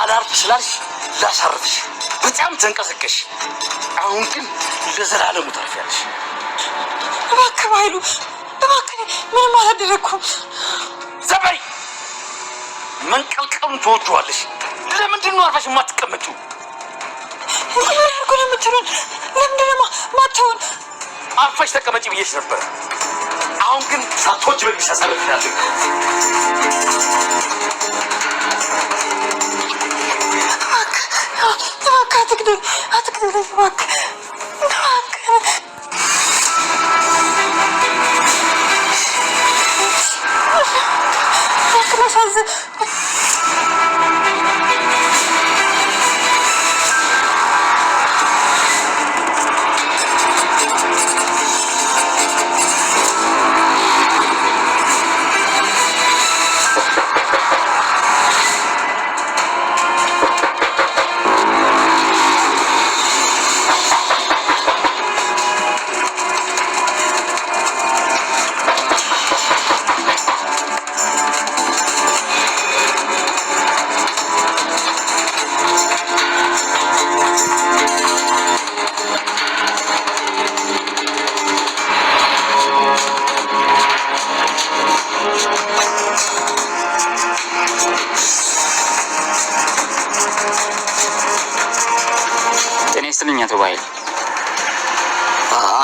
አላርፍ ስላልሽ ላሳርፍሽ በጣም ተንቀሰቀሽ አሁን ግን ለዘላለሙ ታርፊያለሽ እባክህ ባይሉ እባክህ ምንም አላደረኩም ዘበይ መንቀልቀሉን ትወጂዋለሽ ለምንድን ነው አርፈሽ የማትቀመጪው ምን አድርጎ ነው የምትሆን ለምንድን ነው ማታውን አርፈሽ ተቀመጪ ብዬሽ ነበር አሁን ግን ሳትወጂ በግሽ አሳርፍሻለሁ أتقدر أفك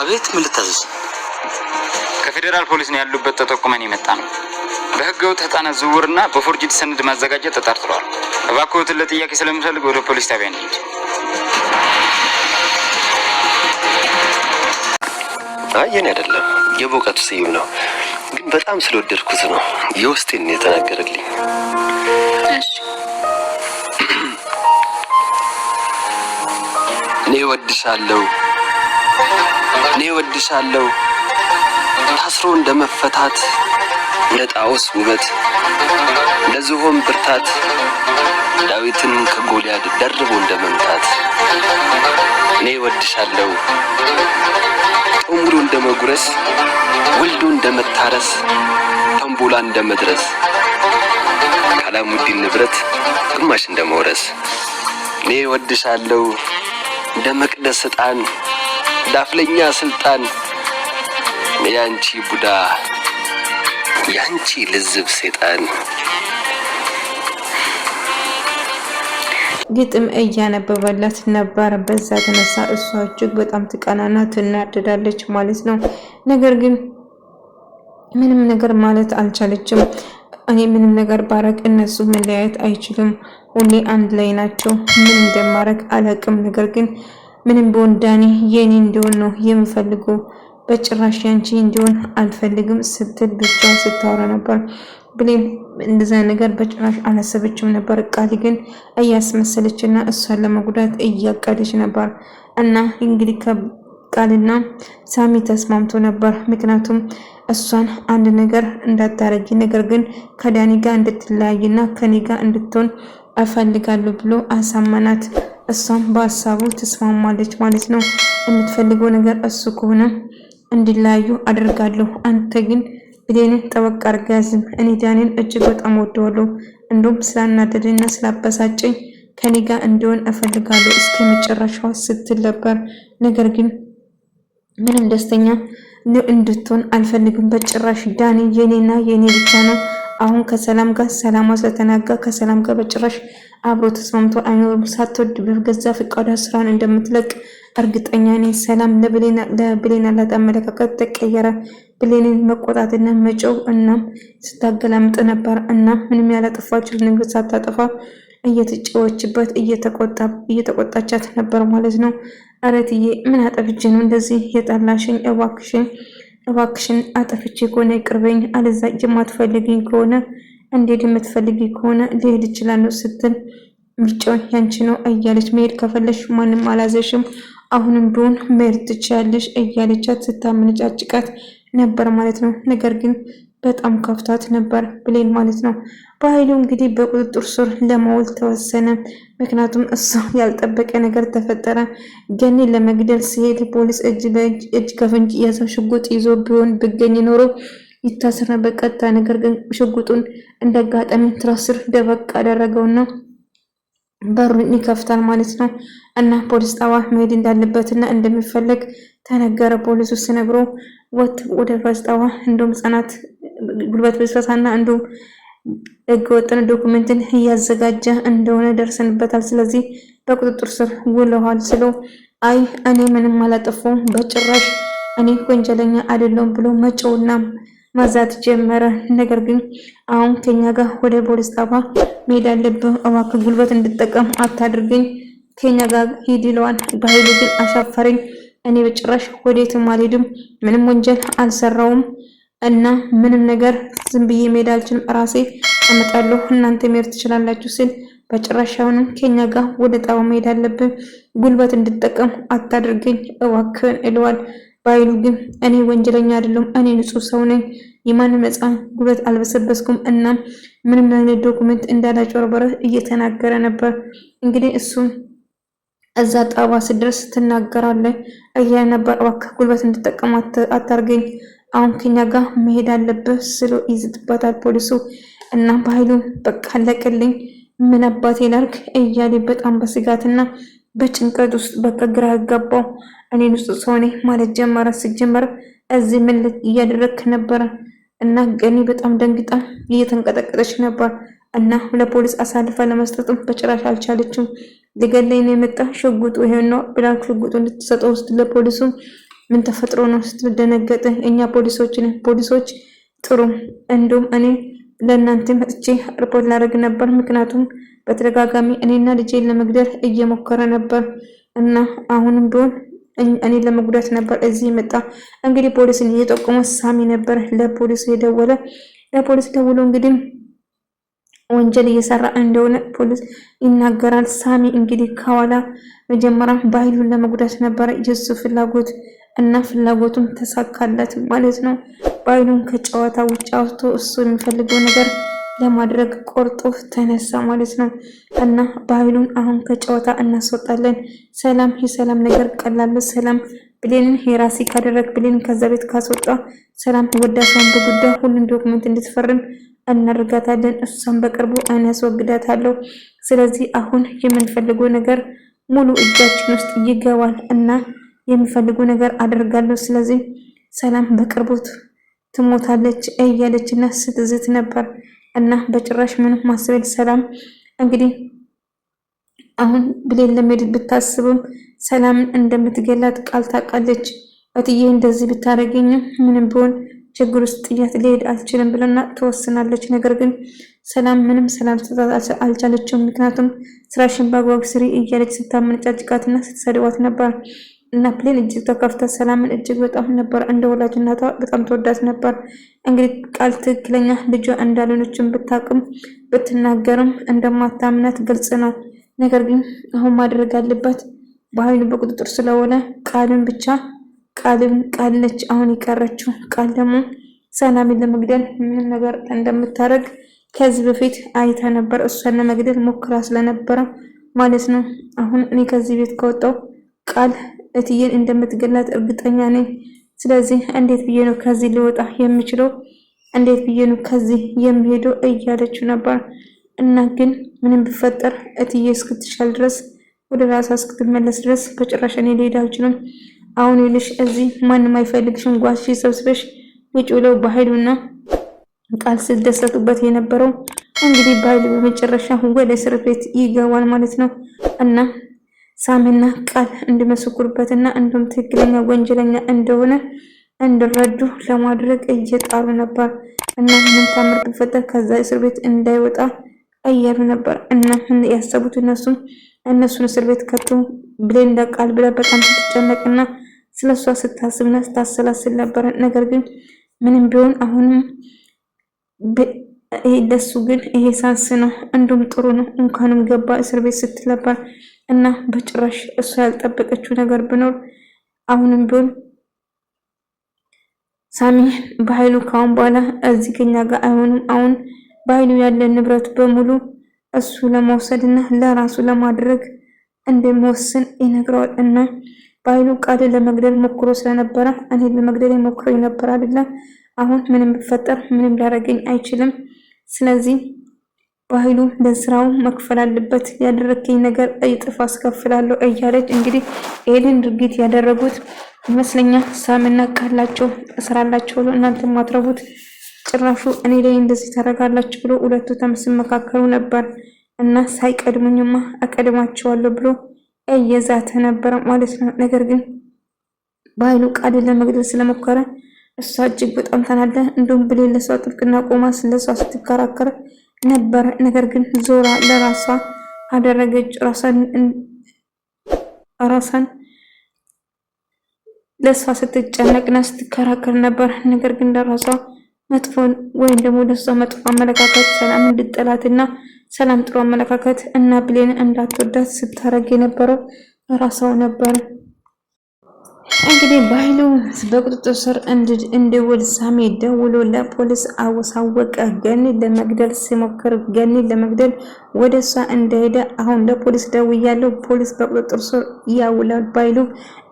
አቤት ምን ልታዘዝ ከፌደራል ፖሊስ ነው ያሉበት ተጠቁመን የመጣ ነው በህገው ተጣና ዝውውርና በፎርጅድ ሰነድ ማዘጋጀት ተጣርጥሯል እባክዎት ለጥያቄ ስለምፈልግ ወደ ፖሊስ ጣቢያ እንሂድ አየኔ አይደለም የቦቀቱ ስዩም ነው ግን በጣም ስለወደድኩት ነው የውስጤን የተናገረልኝ እሺ እኔ ወድሻለሁ ታስሮ እንደመፈታት ለጣዖስ ውበት ለዝሆን ብርታት ዳዊትን ከጎልያድ ደርቦ እንደመምታት እኔ ወድሻለሁ ጦሙሩ እንደመጉረስ ወልዶ እንደመታረስ ተንቦላ እንደመድረስ ካላሙዲን ንብረት ግማሽ እንደመውረስ እኔ ወድሻለሁ እንደመቅደስ ዕጣን ዳፍለኛ ስልጣን ያንቺ ቡዳ ያንቺ ልዝብ ሰይጣን ግጥም እያነበበላት ነበር በዛ ተነሳ እሷ እጅግ በጣም ትቀናና ትናደዳለች ማለት ነው ነገር ግን ምንም ነገር ማለት አልቻለችም እኔ ምንም ነገር ባረቅ እነሱ መለያየት አይችሉም ሁሌ አንድ ላይ ናቸው ምን እንደማረግ አላቅም ነገር ግን ምንም ቦንዳኒ የኔ እንዲሆን ነው የምፈልገው በጭራሽ ያንቺ እንዲሆን አልፈልግም ስትል ብቻ ስታወራ ነበር ብሌን እንደዛ ነገር በጭራሽ አላሰበችም ነበር ቃል ግን እያስመሰለችና እሷን ለመጉዳት እያቀደች ነበር እና እንግዲህ ቃልና ሳሚ ተስማምቶ ነበር ምክንያቱም እሷን አንድ ነገር እንዳታረጊ ነገር ግን ከዳኒ ጋር እንድትለያይና ከኔ ጋር እንድትሆን አፈልጋለሁ ብሎ አሳመናት እሷም በሐሳቡ ተስማማለች ማለት ነው የምትፈልገው ነገር እሱ ከሆነ እንዲለያዩ አደርጋለሁ አንተ ግን ብሌንን ጠበቅ አድርገህ ያዝም እኔ ዳኒን እጅግ በጣም ወደዋለሁ እንደውም ስላናደደኝና ስላበሳጨኝ ከኔ ጋር እንዲሆን አፈልጋለሁ እስከመጨረሻው ስትል ነበር ነገር ግን ምንም ደስተኛ እንድትሆን አልፈልግም በጭራሽ ዳኒ የኔና የኔ ብቻ ነው አሁን ከሰላም ጋር ሰላም ስለተናጋ ከሰላም ጋር በጭራሽ አብሮ ተስማምቶ አይኖርም ሳትወድ በገዛ ፍቃዷ ስራን እንደምትለቅ እርግጠኛ ነኝ ሰላም ለብሌን ያላት አመለካከት ተቀየረ ብሌንን መቆጣትና መጮው እና ስታገላምጥ ነበር እና ምንም ያላጠፋችው ነገር ሳታጠፋ እየተጨወችበት እየተቆጣቻት ነበር ማለት ነው አረትዬ ምን አጠፍቼ ነው እንደዚህ የጣላሽኝ እባክሽን አጠፍቼ ከሆነ ይቅርበኝ አለዛ የማትፈልጊኝ ከሆነ እንዴት የምትፈልጊ ከሆነ ልሄድ እችላለሁ ስትል ምርጫው ያንቺ ነው እያለች መሄድ ከፈለሽ ማንም አላዘሽም አሁንም ቢሆን መሄድ ትችያለሽ እያለቻት ስታመነጫጭቃት ነበር ማለት ነው ነገር ግን በጣም ከፍታት ነበር ብሌን ማለት ነው በኃይሉ እንግዲህ በቁጥጥር ስር ለማዋል ተወሰነ ምክንያቱም እሱ ያልጠበቀ ነገር ተፈጠረ ገኒ ለመግደል ሲሄድ ፖሊስ እጅ ከፍንጅ የያዘው ሽጉጥ ይዞ ቢሆን ብገኝ ኖሮ ይታሰር ነበር ቀጥታ። ነገር ግን ሽጉጡን እንደጋጠሚ ትራስር ደበቅ አደረገውና በሩን ይከፍታል ማለት ነው። እና ፖሊስ ጣቢያ መሄድ እንዳለበትና እንደሚፈለግ ተነገረ። ፖሊሱ ሲነግረው ወደ ፖሊስ ጣቢያ እንደውም ህጻናት ጉልበት ብስበሳና እንደውም ህገወጥን ዶክመንትን እያዘጋጀ እንደሆነ ደርሰንበታል። ስለዚህ በቁጥጥር ስር ውለዋል ስለው አይ እኔ ምንም አላጠፋሁም በጭራሽ እኔ ወንጀለኛ አይደለሁም ብሎ መጮውና ማዛት ጀመረ። ነገር ግን አሁን ከኛ ጋር ወደ ፖሊስ ጣቢያ መሄድ አለብህ፣ እባክህ ጉልበት እንድጠቀም አታድርገኝ፣ ከኛ ጋር ሂድ ይለዋል። በኃይሉ ግን አሻፈረኝ፣ እኔ በጭራሽ ወዴትም አልሄድም፣ ምንም ወንጀል አልሰራውም እና ምንም ነገር ዝም ብዬ መሄድ አልችልም፣ ራሴ አመጣለሁ፣ እናንተ መሄድ ትችላላችሁ ሲል በጭራሽ አሁንም ከኛ ጋር ወደ ጣቢያ መሄድ አለብህ፣ ጉልበት እንድጠቀም አታድርገኝ እባክህን ይለዋል። በኃይሉ ግን እኔ ወንጀለኛ አይደለም፣ እኔ ንጹህ ሰው ነኝ፣ የማንም ነፃ ጉልበት አልበሰበስኩም እና ምንም አይነት ዶክመንት እንዳላጭበረበረ እየተናገረ ነበር። እንግዲህ እሱም እዛ ጣቢያ ስደርስ ትናገራለህ እያለ ነበር። እባክህ ጉልበት እንድጠቀም አታርገኝ፣ አሁን ከኛ ጋር መሄድ አለብህ ስሎ ይዝትባታል ፖሊሱ። እና በኃይሉ በቃ አለቀልኝ፣ ምን አባቴ ላርግ እያለ በጣም በስጋትና በጭንቀት ውስጥ በቃ ግራ ያጋባው እኔ ንጹህ ሰው ነኝ ማለት ጀመረ። ሲጀመር እዚህ ምን እያደረግክ ነበረ? እና ገኒ በጣም ደንግጣ እየተንቀጠቀጠች ነበር እና ለፖሊስ አሳልፋ ለመስጠትም በጭራሽ አልቻለችም። ሊገለኝ ነው የመጣ ሽጉጡ ይሄን ነው ብላ ሽጉጡ እንድትሰጠው ውስጥ ለፖሊሱ ምን ተፈጥሮ ነው ስትደነገጠ፣ እኛ ፖሊሶች ጥሩ እንደውም እኔ ለእናንተ መጥቼ ሪፖርት ላደርግ ነበር፣ ምክንያቱም በተደጋጋሚ እኔና ልጄን ለመግደል እየሞከረ ነበር እና አሁንም ቢሆን እኔ ለመጉዳት ነበር እዚህ መጣ። እንግዲህ ፖሊስን እየጠቆመ ሳሚ ነበር ለፖሊስ የደወለ። ለፖሊስ ደውሎ እንግዲህ ወንጀል እየሰራ እንደሆነ ፖሊስ ይናገራል። ሳሚ እንግዲህ ከኋላ መጀመሪያ በኃይሉን ለመጉዳት ነበር የሱ ፍላጎት እና ፍላጎቱም ተሳካለት ማለት ነው። በኃይሉን ከጨዋታ ውጭ አውጥቶ እሱ የሚፈልገው ነገር ለማድረግ ቆርጦ ተነሳ ማለት ነው። እና በኃይሉን አሁን ከጨዋታ እናስወጣለን። ሰላም የሰላም ነገር ቀላል፣ ሰላም ብሌንን የራሲ ካደረግ ብሌን ከዛ ቤት ካስወጣ ሰላም ወዳሷን በጉዳይ ሁሉን ዶክመንት እንድትፈርም እናደርጋታለን። እሷን በቅርቡ እኔ ያስወግዳታለሁ። ስለዚህ አሁን የምንፈልገው ነገር ሙሉ እጃችን ውስጥ ይገባል እና የሚፈልጉ ነገር አደርጋለሁ። ስለዚህ ሰላም በቅርቡ ትሞታለች እያለችና ስትዝት ነበር እና በጭራሽ ምንም ማስበል ሰላም እንግዲህ አሁን ብሌን ለመሄድ ብታስብም ሰላምን እንደምትገላት ቃል ታውቃለች። እትዬ እንደዚህ ብታረገኝ ምንም ቢሆን ችግር ውስጥ ጥያት ሊሄድ አልችልም ብለና ትወስናለች። ነገር ግን ሰላም ምንም አልቻለችም። ምክንያቱም ስራሽን በአግባቡ ስሪ እያለች ስታመነጫጭቃትና ስትሰድባት ነበር እና ብሌን እጅግ ተከፍታ ሰላምን እጅግ በጣም ነበር እንደ ወላጅ እናቷ በጣም ተወዳት ነበር። እንግዲህ ቃል ትክክለኛ ልጇ እንዳልሆነችም ብታቅም ብትናገርም እንደማታምናት ግልጽ ነው። ነገር ግን አሁን ማድረግ አለባት በኃይሉ በቁጥጥር ስለሆነ ቃልን ብቻ ቃል ነች አሁን የቀረችው። ቃል ደግሞ ሰላምን ለመግደል ምን ነገር እንደምታደርግ ከዚህ በፊት አይታ ነበር። እሷን ለመግደል ሞክራ ስለነበረ ማለት ነው። አሁን እኔ ከዚህ ቤት ከወጣው ቃል እትዬን እንደምትገላት እርግጠኛ ነኝ። ስለዚህ እንዴት ብዬ ነው ከዚህ ሊወጣ የምችለው? እንዴት ብዬ ነው ከዚህ የሚሄደው እያለችው ነበር። እና ግን ምንም ቢፈጠር እትዬ እስክትሻል ድረስ ወደ ራሷ እስክትመለስ ድረስ በጭራሽ እኔ ልሄድ አልችልም። አሁን ይልሽ እዚህ ማንም አይፈልግሽም፣ ጓሽ ሰብስበሽ ውጭ ብለው በኃይሉና ቃል ስደሰቱበት የነበረው እንግዲህ በኃይሉ በመጨረሻ ወደ እስር ቤት ይገባል ማለት ነው። እና ሳሚና ቃል እንዲመሰክሩበትና እንዲሁም ትክክለኛ ወንጀለኛ እንደሆነ እንዲረዱ ለማድረግ እየጣሩ ነበር። እና ምን ታምር ቢፈጠር ከዛ እስር ቤት እንዳይወጣ እያሉ ነበር። እና ያሰቡት እነሱን እስር ቤት ከቶ ብሌን ቃል ብላ በጣም ስትጨነቅና ስለሷ ስታስብና ስታሰላስል ነበር። ነገር ግን ምንም ቢሆን አሁንም ለሱ ግን ይሄ ሳንስ ነው፣ እንዲሁም ጥሩ ነው እንኳንም ገባ እስር ቤት ስትል ነበር። እና በጭራሽ እሷ ያልጠበቀችው ነገር ቢኖር አሁንም ቢሆን ሳሚ በኃይሉ ካሁን በኋላ እዚህ ከኛ ጋር አይሆንም። አሁን በኃይሉ ያለ ንብረት በሙሉ እሱ ለመውሰድና ለራሱ ለማድረግ እንደሚወስን ይነግረዋል። እና በኃይሉ ቃል ለመግደል ሞክሮ ስለነበረ እኔ ለመግደል ሞክሮ ነበር አይደለም፣ አሁን ምንም ቢፈጠር ምንም ሊያደርገኝ አይችልም። ስለዚህ በኃይሉ ለስራው መክፈል አለበት። ያደረከኝ ነገር እጥፍ አስከፍላለሁ እያለች እንግዲህ ይሄን ድርጊት ያደረጉት ይመስለኛል ሳምና ቃላቸው እስራላቸው እናንተ ማትረቡት ጭራሹ እኔ ላይ እንደዚህ ታደርጋላችሁ ብሎ ሁለቱ ተመካከሩ ነበር እና ሳይቀድሙኝማ አቀድማቸዋለሁ ብሎ እየዛተ ነበር ማለት ነው። ነገር ግን በኃይሉ ቃልን ለመግደል ስለሞከረ እሷ እጅግ በጣም ተናደ። እንደውም ብሌን ለሷ ጥብቅና ቆማ ስለሷ ስትከራከር ነበር። ነገር ግን ዞራ ለራሷ አደረገች። ራሷን ለሷ ስትጨነቅና ስትከራከር ነበር። ነገር ግን ለራሷ መጥፎ ወይም ደግሞ ለሷ መጥፎ አመለካከት ሰላም እንድጠላትና ሰላም ጥሩ አመለካከት እና ብሌን እንዳትወዳት ስታረግ የነበረው ራሷው ነበር። እንግዲህ በኃይሉ በቁጥጥር ስር እንዲውል ሳሚ ደውሎ ለፖሊስ አወሳወቀ። ገኒን ለመግደል ሲሞክር ገኒን ለመግደል ወደ እሷ እንደሄደ አሁን ለፖሊስ ደውያለሁ፣ ፖሊስ በቁጥጥር ስር ያውላል። በኃይሉ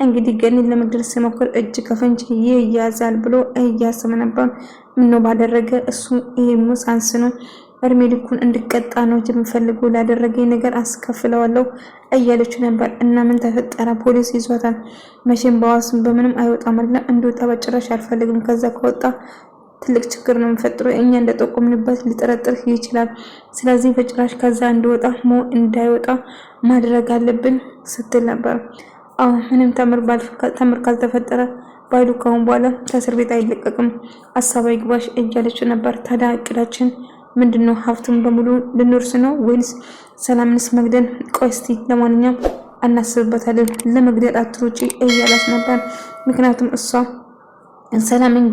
እንግዲህ ገኒን ለመግደል ሲሞክር እጅ ከፍንጅ ይያዛል ብሎ እያሰበ ነበር። ምነው ባደረገ እሱ ሙሳንስ ነው እድሜ ልኩን እንድቀጣ ነው የምፈልገው፣ ላደረገኝ ነገር አስከፍለዋለሁ እያለች ነበር። እና ምን ተፈጠረ? ፖሊስ ይዟታል። መቼም በዋስም በምንም አይወጣም አይደለም። እንዲወጣ በጭራሽ አልፈልግም። ከዛ ከወጣ ትልቅ ችግር ነው የሚፈጥረው። እኛ እንደጠቆምንበት ሊጠረጥር ይችላል። ስለዚህ በጭራሽ ከዛ እንዲወጣ እንዳይወጣ ማድረግ አለብን ስትል ነበር። ምንም ተምር ካልተፈጠረ በኃይሉ ካሁን በኋላ ከእስር ቤት አይለቀቅም፣ አሳባይ ግባሽ እያለች ነበር። ታዲያ እቅዳችን ምንድነው? ሀብቱን በሙሉ ልንወርስ ነው ወይስ ሰላምንስ መግደል? ቆይ እስቲ ለማንኛውም እናስብበታለን፣ ለመግደል አትሩጪ እያላት ነበር። ምክንያቱም እሷ ሰላምን